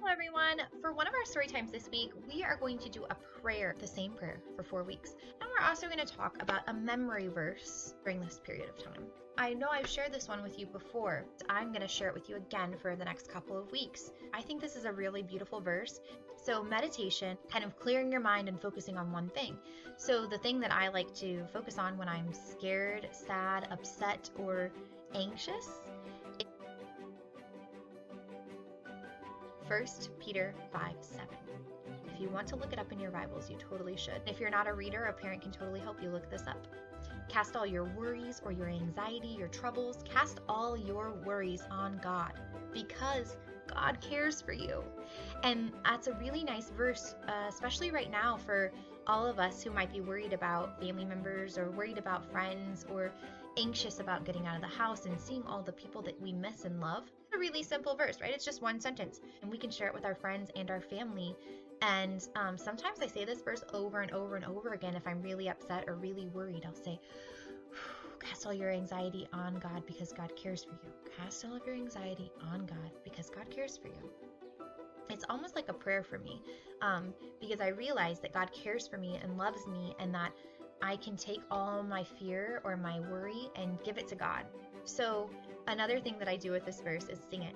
Hello everyone. For one of our story times this week, we are going to do a prayer, the same prayer for 4 weeks. And we're also going to talk about a memory verse during this period of time. I know I've shared this one with you before. I'm going to share it with you again for the next couple of weeks. I think this is a really beautiful verse. So meditation, kind of clearing your mind and focusing on one thing. So the thing that I like to focus on when I'm scared, sad, upset, or anxious, 1 Peter 5:7. If you want to look it up in your Bibles, you totally should. If you're not a reader, a parent can totally help you look this up. Cast all your worries or your anxiety, your troubles, cast all your worries on God because God cares for you. And that's a really nice verse, especially right now for all of us who might be worried about family members or worried about friends or anxious about getting out of the house and seeing all the people that we miss and love. It's a really simple verse, right? It's just one sentence, and we can share it with our friends and our family. And sometimes I say this verse over and over and over again. If I'm really upset or really worried, I'll say, cast all your anxiety on God because God cares for you. Cast all of your anxiety on God because God cares for you. It's almost like a prayer for me because I realize that God cares for me and loves me, and that I can take all my fear or my worry and give it to God. So another thing that I do with this verse is sing it.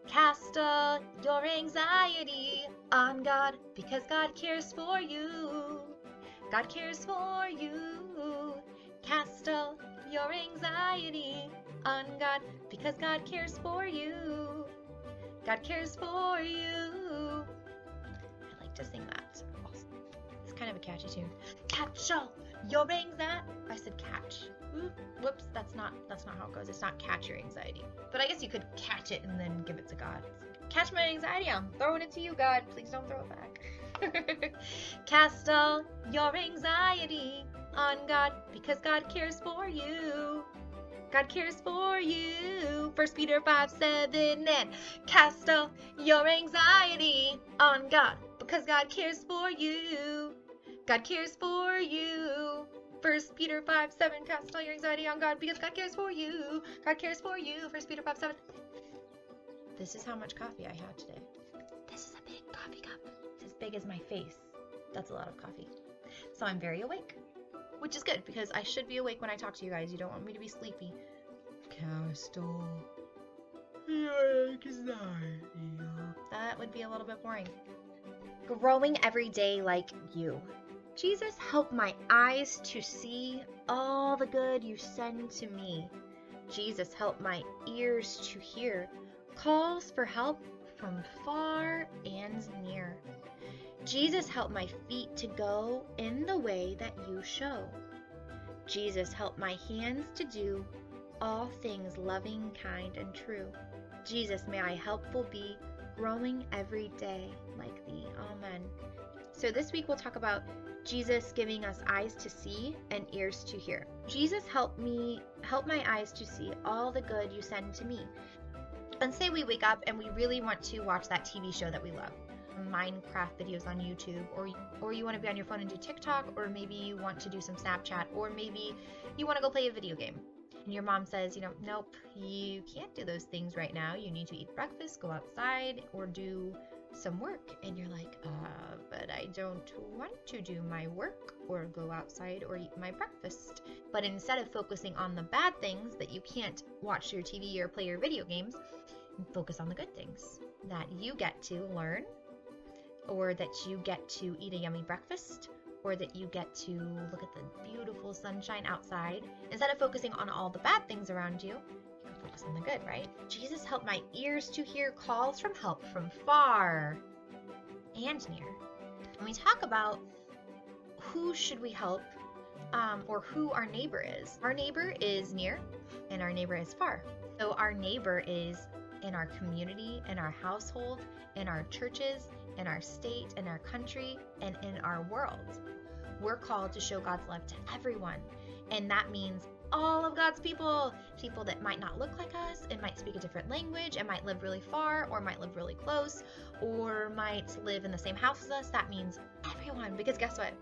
Cast all your anxiety on God because God cares for you. God cares for you. Cast all your anxiety on God because God cares for you. God cares for you. I like to sing that. It's kind of a catchy tune. Catch all your anxiety. I said catch. Whoops, that's not how it goes. It's not catch your anxiety. But I guess you could catch it and then give it to God. Catch my anxiety, I'm throwing it to you, God. Please don't throw it back. Cast all your anxiety on God because God cares for you. God cares for you. 1 Peter 5:7 and cast all your anxiety on God because God cares for you. God cares for you. 1 Peter 5:7, cast all your anxiety on God because God cares for you. God cares for you. 1 Peter 5:7. This is how much coffee I had today. This is a big coffee cup. It's as big as my face. That's a lot of coffee. So I'm very awake, which is good because I should be awake when I talk to you guys. You don't want me to be sleepy. Cast all your anxiety. That would be a little bit boring. Growing every day like you. Jesus, help my eyes to see all the good you send to me. Jesus, help my ears to hear calls for help from far and near. Jesus, help my feet to go in the way that you show. Jesus, help my hands to do all things loving, kind, and true. Jesus, may I helpful be, growing every day like thee. Amen. So this week we'll talk about Jesus giving us eyes to see and ears to hear. Jesus, help my eyes to see all the good you send to me. And say we wake up and we really want to watch that TV show that we love. Minecraft videos on YouTube, or you want to be on your phone and do TikTok, or maybe you want to do some Snapchat, or maybe you want to go play a video game. And your mom says, nope, you can't do those things right now. You need to eat breakfast, go outside, or do some work. And you're like, but I don't want to do my work or go outside or eat my breakfast. But instead of focusing on the bad things that you can't watch your TV or play your video games, focus on the good things that you get to learn, or that you get to eat a yummy breakfast, or that you get to look at the beautiful sunshine outside. Instead of focusing on all the bad things around you, you can focus on the good, right? Jesus, help my ears to hear calls from help from far and near. When we talk about who should we help, or who our neighbor is. Our neighbor is near and our neighbor is far. So our neighbor is in our community, in our household, in our churches, in our state, in our country, and in our world. We're called to show God's love to everyone. And that means all of God's people that might not look like us, and might speak a different language, and might live really far, or might live really close, or might live in the same house as us. That means everyone, because guess what?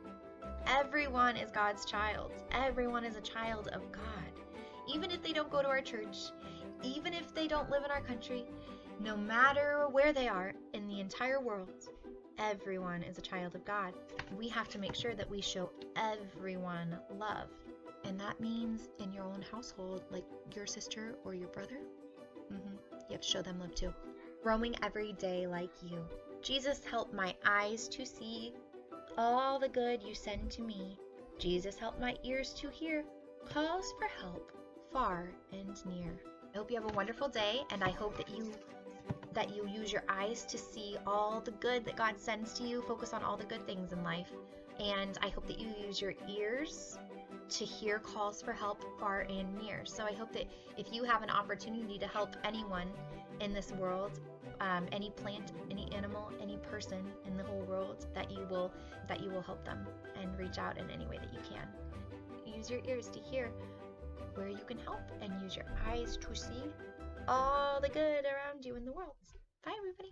Everyone is God's child. Everyone is a child of God. Even if they don't go to our church, even if they don't live in our country, No matter where they are in the entire world, everyone is a child of God. We have to make sure that we show everyone love. And that means in your own household, like your sister or your brother, you have to show them love too. Roaming every day like you. Jesus, help my eyes to see all the good you send to me. Jesus, help my ears to hear calls for help far and near. I hope you have a wonderful day, and I hope that you use your eyes to see all the good that God sends to you. Focus on all the good things in life. And I hope that you use your ears to hear calls for help far and near. So I hope that if you have an opportunity to help anyone in this world, any plant, any animal, any person in the whole world, that you will help them and reach out in any way that you can. Use your ears to hear where you can help, and use your eyes to see all the good around you in the world. Bye, everybody.